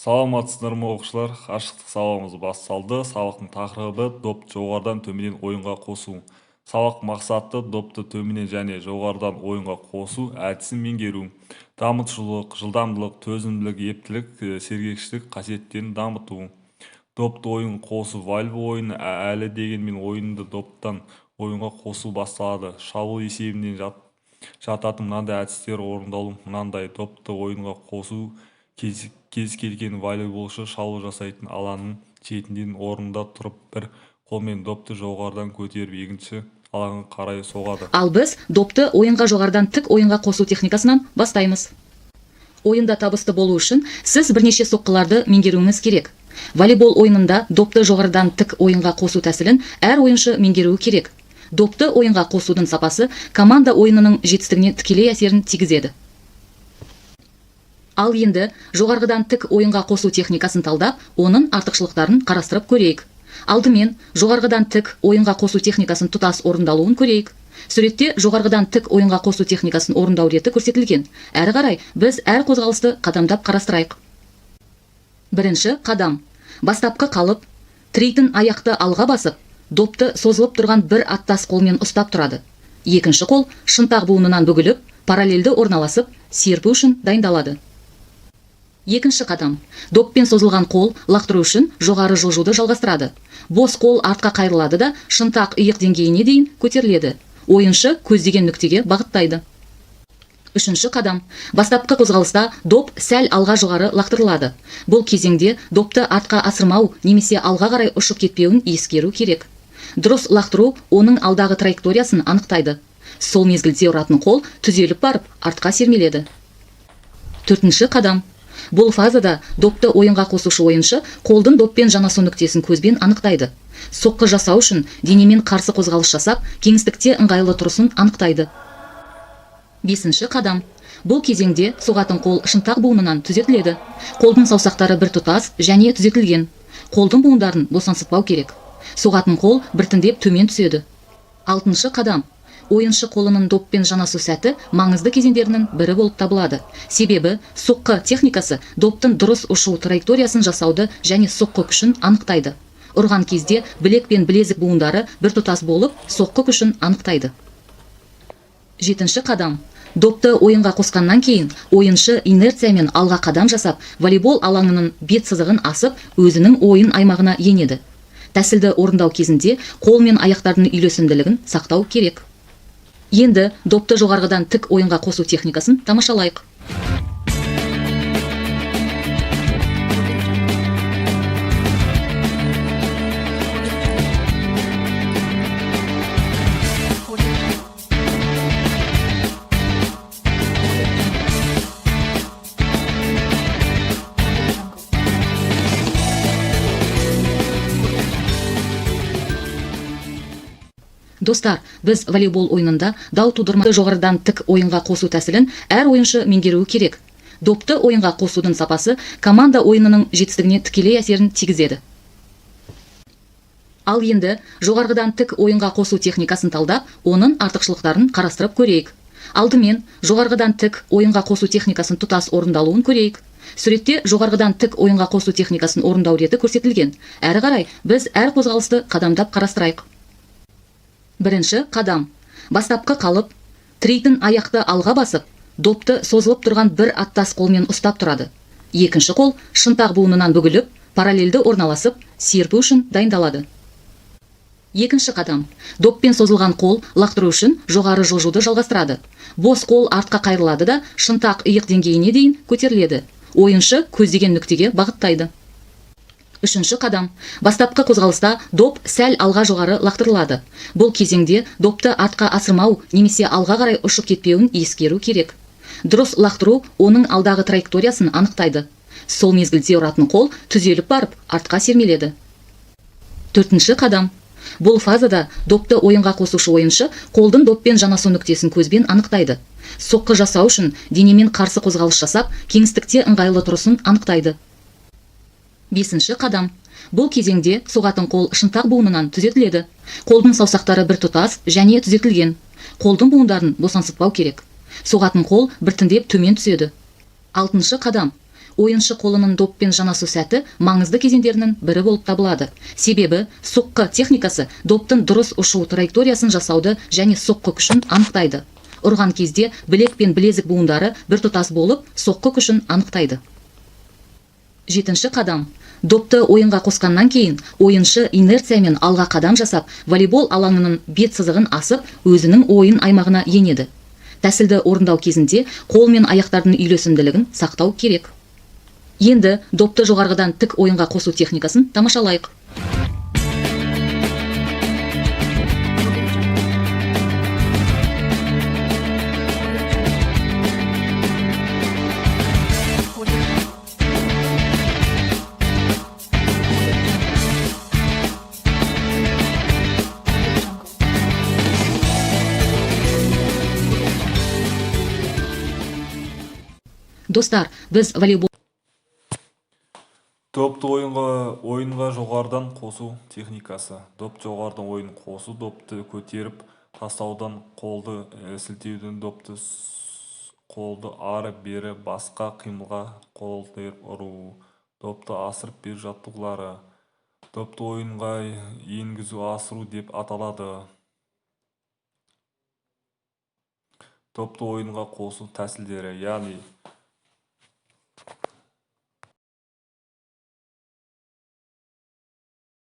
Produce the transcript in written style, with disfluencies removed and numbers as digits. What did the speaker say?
Саламатсыздар ма оқушылар? Қашықтық сабағымыз басталды. Сабақтың тақырыбы допты жоғарыдан төменнен ойынға қосу. Сабақ мақсаты допты төменнен және жоғарыдан ойынға қосу әдісін меңгеру. Дамытушылық, жылдамдылық, төзімділік, ептілік, сергекшілік қасиеттерін дамыту. Допты ойын қосу волейбол ойыны әлі дегенмен ойынды доптан ойынға қосу басталады. Шабуыл есебінен жататын мынандай әдістер орындалу. Мынандай допты ойынға қосу кез келген волейболшы шабуыл жасайтын алаңның шетінен орнында тұрып бір қолмен допты жоғарыдан көтеріп екінші алаңға қарай соғады. Ал біз допты ойынға жоғарыдан тік ойынға қосу техникасынан бастаймыз. Ойында табысты болу үшін сіз бірнеше соққыларды меңгеруіңіз керек. Волейбол ойынында допты жоғарыдан тік ойынға қосу тәсілін әр ойыншы меңгеруі керек. Допты ойынға қосудың сапасы команда ойынының жетістігіне тікелей әсерін тигізеді. Ал енді жоғарыдан тік ойынға қосу техникасын талдап, оның артықшылықтарын қарастырып көрейік. Алдымен жоғарыдан тік ойынға қосу техникасын тұтас орындалуын көрейік. Суретте жоғарыдан тік ойынға қосу техникасын орындау реті көрсетілген. Әрі қарай біз әр қозғалысты қадамдап қарастырайық. Бірінші қадам. Бастапқы қалып, тірейтін аяқты алға басып, допты созылып тұрған бір аттас қолмен ұстап тұрады. Екінші қол шынтақ буынынан бүгіліп, параллельді орналасып, серпу үшін дайындалады. Екінші қадам. Доппен созылған қол лақтыру үшін жоғары жылжуды жалғастырады. Бос қол артқа қайрылады да шынтақ иық деңгейіне дейін көтеріледі. Ойыншы көздеген нүктеге бағыттайды. Үшінші қадам. Бастапқы қозғалыста доп сәл алға жоғары лақтырылады. Бұл кезеңде допты артқа асырмау немесе алға қарай ұшып кетпеуін ескеру керек. Дұрыс лақтыру оның алдағы траекториясын анықтайды. Сол мезгілде ұратын қол түзеліп барып артқа сермеледі. Төртінші қадам. Бұл фазада допты ойынға қосушы ойыншы қолдың доппен жанасу нүктесін көзбен анықтайды. Соққы жасау үшін денемен қарсы қозғалыс жасап, кеңістікте ыңғайлы тұрысын анықтайды. Бесінші қадам. Бұл кезеңде соғатын қол шынтақ буынынан түзетіледі. Қолдың саусақтары бір тұтас және түзетілген. Қолдың буындарын босаңсытпау керек. Соғатын қол біртіндеп төмен түседі. Алтыншы қадам. Ойыншы қолының доппен жанасу сәті маңызды кезеңдерінің бірі болып табылады. Себебі соққы техникасы доптың дұрыс ұшу траекториясын жасауды және соққы күшін анықтайды. Ұрған кезде білек пен білезік буындары бір тұтас болып, соққы күшін анықтайды. Жетінші қадам. Допты ойынға қосқаннан кейін ойыншы инерциямен алға қадам жасап, волейбол алаңының бет сызығын асып, өзінің ойын аймағына енеді. Тәсілді орындау кезінде қол мен аяқтардың үйлесімділігін сақтау керек. Енді допты жоғарыдан тік ойынға қосу техникасын тамашалайық. Достар, біз волейбол ойынында дау тудырмайды жоғарыдан тік ойынға қосу тәсілін әр ойыншы меңгеруі керек. Допты ойынға қосудың сапасы команда ойынының жетістігіне тікелей әсерін тигізеді. Ал енді жоғарыдан тік ойынға қосу техникасын талдап, оның артықшылықтарын қарастырып көрейік. Алдымен жоғарыдан тік ойынға қосу техникасын тұтас орындалуын көрейік. Суретте жоғарыдан тік ойынға қосу техникасын орындау реті көрсетілген. Әрі қарай біз әр қозғалысты қадамдап қарастырайық. Бірінші қадам. Бастапқы қалып, тірейтін аяқты алға басып, допты созылып тұрған бір аттас қолмен ұстап тұрады. Екінші қол шынтақ буынынан бүгіліп, параллельді орналасып, серпу үшін дайындалады. Екінші қадам. Доппен созылған қол лақтыру үшін жоғары жылжуды жалғастырады. Бос қол артқа қайрылады да шынтақ иық деңгейіне дейін көтеріледі. Ойыншы көздеген нүктеге бағыттайды. Үшінші қадам. Бастапқы қозғалыста доп сәл алға жоғары лақтырылады. Бұл кезеңде допты артқа асырмау немесе алға қарай ұшып кетпеуін ескеру керек. Дұрыс лақтыру оның алдағы траекториясын анықтайды. Сол мезгілде ұратын қол түзеліп барып артқа сермеледі. Төртінші қадам. Бұл фазада допты ойынға қосушы ойыншы қолдың доппен жанасу нүктесін көзбен анықтайды. Соққы жасау үшін денемен қарсы қозғалыс жасап, кеңістікте ыңғайлы тұрысын анықтайды. Бесінші қадам. Бұл кезеңде соғатын қол шынтақ буынынан түзетіледі. Қолдың саусақтары бір тұтас және түзетілген. Қолдың буындарын босаңсытпау керек. Соғатын қол біртіндеп төмен түседі. Алтыншы қадам. ойыншы қолының доппен жанасу сәті маңызды кезеңдерінің бірі болып табылады. Себебі соққы техникасы доптың дұрыс ұшу траекториясын жасауды және соққы күшін анықтайды. Ұрған кезде білек пен білезік буындары біртұтас болып, соққы күшін анықтайды. 7-ші қадам. Допты ойынға қосқаннан кейін, ойыншы инерциямен алға қадам жасап, волейбол алаңының бет сызығын асып, өзінің ойын аймағына енеді. Тәсілді орындау кезінде қол мен аяқтардың үйлесімділігін сақтау керек. Енді допты жоғарғыдан тік ойынға қосу техникасын тамашалайық. Достар, біз волейбол Допты ойынға жоғарыдан қосу техникасы. Доп жоғарыдан ойын қосу, допты көтеріп тастаудан, қолды сілтеуден, допты ары бері басқа қимылға қолды ұру, допты асырып беру жаттығулары. Допты ойынға енгізу асыру деп аталады. Допты ойынға қосу тәсілдері, яғни